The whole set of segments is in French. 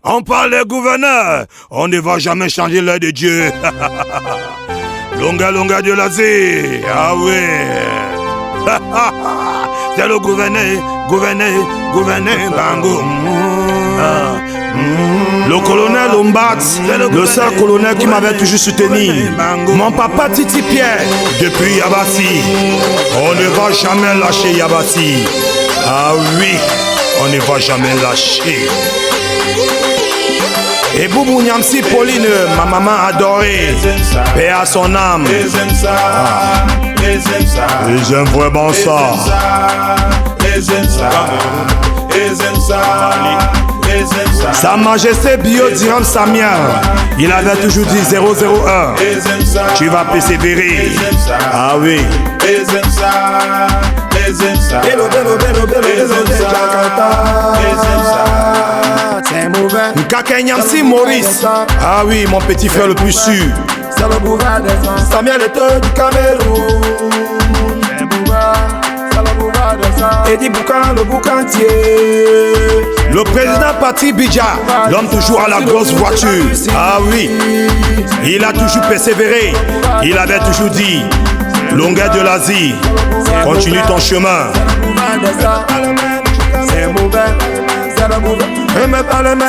On parle des gouverneurs, on ne va jamais changer l'œil de Dieu. Longa longa de l'Asie, ah oui. C'est le gouverneur, Bango. Le colonel Lombat, le seul colonel qui m'avait toujours soutenu. Mon papa Titi Pierre, depuis Yabassi. On ne va jamais lâcher Yabassi. Ah oui, on ne va jamais lâcher. Et Boubou Nyamsi Pauline, ma maman adorée, paix à son âme. Ils aiment vraiment ça. Sa Majesté Bio Diram Samia, il avait toujours dit 001. Tu vas persévérer. Ah oui. Nkaka Nyamsi Maurice. Ah oui, mon petit frère le plus sûr. C'est le boulevard des ans. Samuel était du Cameroun. Eddie Boucan, le boucantier. Le président Patrick Bidja, l'homme toujours à la grosse voiture. Ah oui, il a toujours persévéré. Il avait toujours dit, longueur de l'Asie, continue ton chemin. C'est mauvais, c'est le mauvais.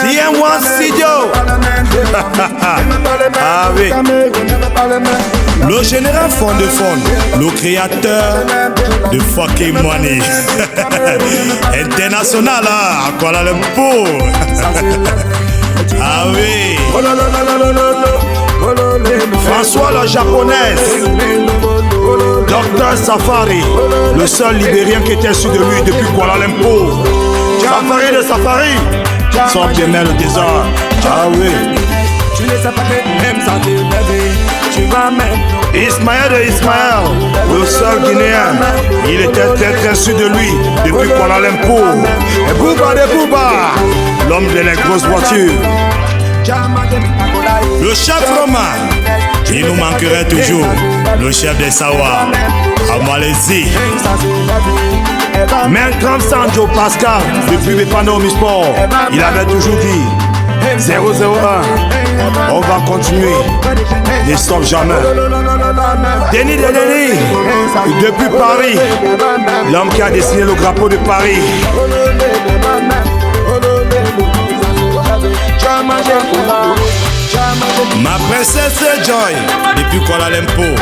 Tiens-moi, Sidio. Ah oui. Le général Fond, le créateur de fucking money. International à Kuala Lumpur. Ah oui. François la japonaise. Docteur Safari, le seul libérien qui était sur de lui depuis Kuala Lumpur. Safari de Safari. Sans bien le désordre. Ah oui. Tu ne sais pas que même sans te lever, tu vas même. Ismaël de Ismaël, le seul Guinéen, il était très sûr de lui depuis Kuala Lumpur. Et Bouba de Bouba, l'homme de les grosses voitures. Le chef romain, il nous manquerait toujours. Le chef des Sawa, en Malaisie. Mais comme Sanjo Pascal, depuis Bepano Misport, il avait toujours dit 001, on va continuer, ne stop jamais. Denis, depuis Paris, l'homme qui a dessiné le drapeau de Paris. Ma princesse Joy, depuis Kuala Lumpur,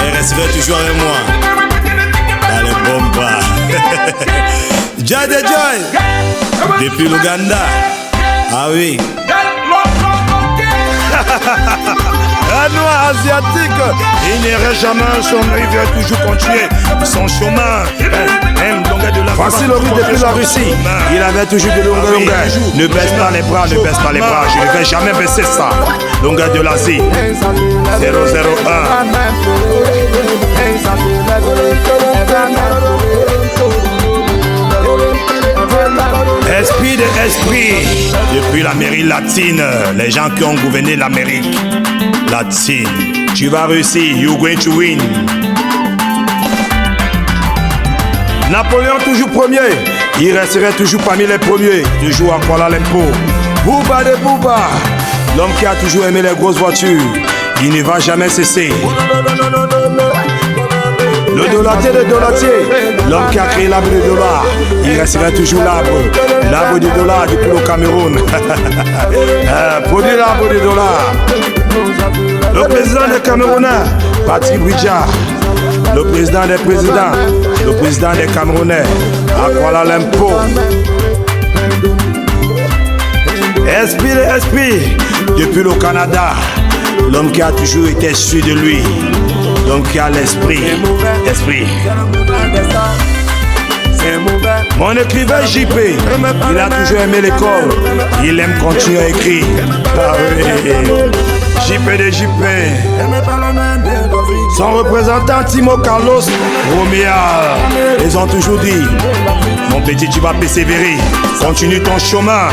elle resterait toujours avec moi. Dans les bombes. Joy de Joy, depuis l'Ouganda. Ah oui. Un noir asiatique, il n'irait jamais son il va toujours continuer son chemin. Voici le riz depuis la Russie. Il avait toujours de longueur. Ne baisse pas les bras, ne baisse pas les bras. Je ne vais jamais baisser ça. Longueur de l'Asie. 001. Esprit de esprit. Depuis l'Amérique latine, les gens qui ont gouverné l'Amérique latine. Tu vas réussir, you're going to win. Napoléon toujours premier, il resterait toujours parmi les premiers, toujours à Kuala Lumpur. Bouba de Bouba, l'homme qui a toujours aimé les grosses voitures, il ne va jamais cesser. Le dollatier de dollatier, l'homme qui a créé l'arbre de dollars, il resterait toujours l'arbre de dollars depuis le Cameroun. Produit l'arbre de dollars. Le président des Camerounais, Patrick Bidja, le président des présidents, le président des Camerounais, à Kuala Lumpur. Esprit, depuis le Canada, l'homme qui a toujours été sûr de lui, l'homme qui a l'esprit. Mon écrivain JP, il a toujours aimé l'école, il aime continuer à écrire. Ah oui. JP de JP. Son représentant Timo Carlos Romea, ils ont toujours dit, mon petit, tu vas persévérer, continue ton chemin.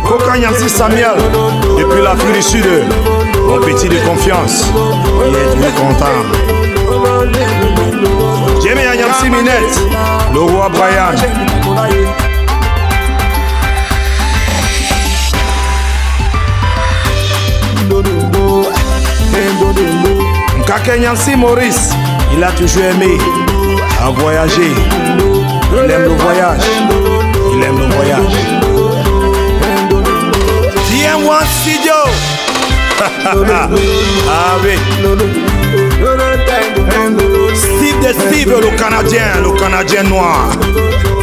Koka Nyamsi Samuel, depuis l'Afrique du Sud, mon petit de confiance, il est toujours content. Jamie Nyamsi Minette, le roi Brian. Kenyansi Maurice, il a toujours aimé en voyager. Il aime le voyage. Il aime le voyage. Viens-moi studio. Ah oui. Steve de Steve, le Canadien noir.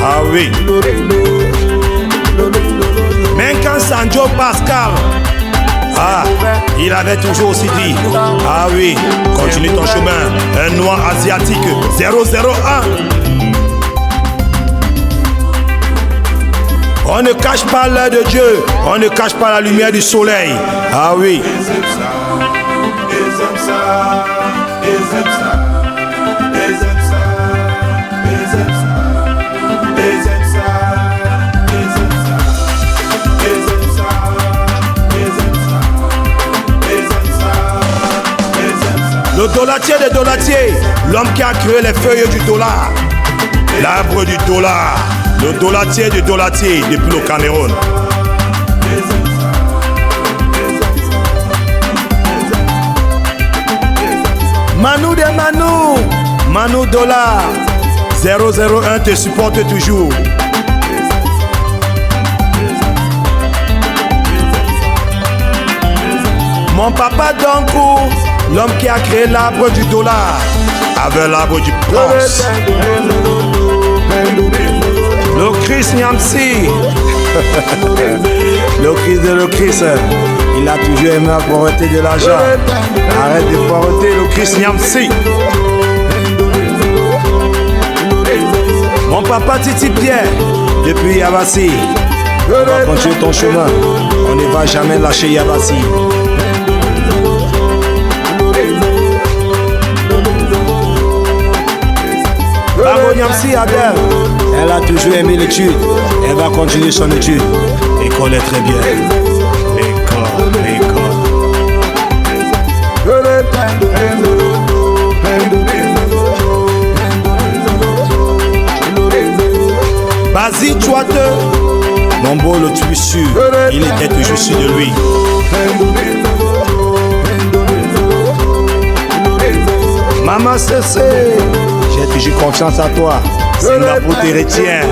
Ah oui. Même quand Sanjo Pascal, ah, il avait toujours aussi dit, ah oui, continue ton chemin, un noir asiatique 001. On ne cache pas l'œil de Dieu, on ne cache pas la lumière du soleil. Ah oui. Le dollatier des dollatiers, l'homme qui a créé les feuilles du dollar, l'arbre du dollar, le dollatier du dollatier depuis le Cameroun. Manu de Manu, Manu Dollar, 001 te supporte toujours. Mon papa Dankou, l'homme qui a créé l'arbre du dollar, avec l'arbre du prince. Le Chris Nyamsi, le Chris de le Chris, il a toujours aimé apporter de l'argent. Arrête de porter le Chris Nyamsi. Mon papa Titi Pierre, depuis Yabassi, on va continuer ton chemin. On ne va jamais lâcher Yabassi. Bravo Nyamsi Adèle, elle a toujours aimé l'étude, elle va continuer son étude. L'école est très bien. L'école. Basi Chouate, mon beau le tu es sûr, il était toujours sûr de lui. Maman Cessé, j'ai toujours confiance à toi. Singapour te retient.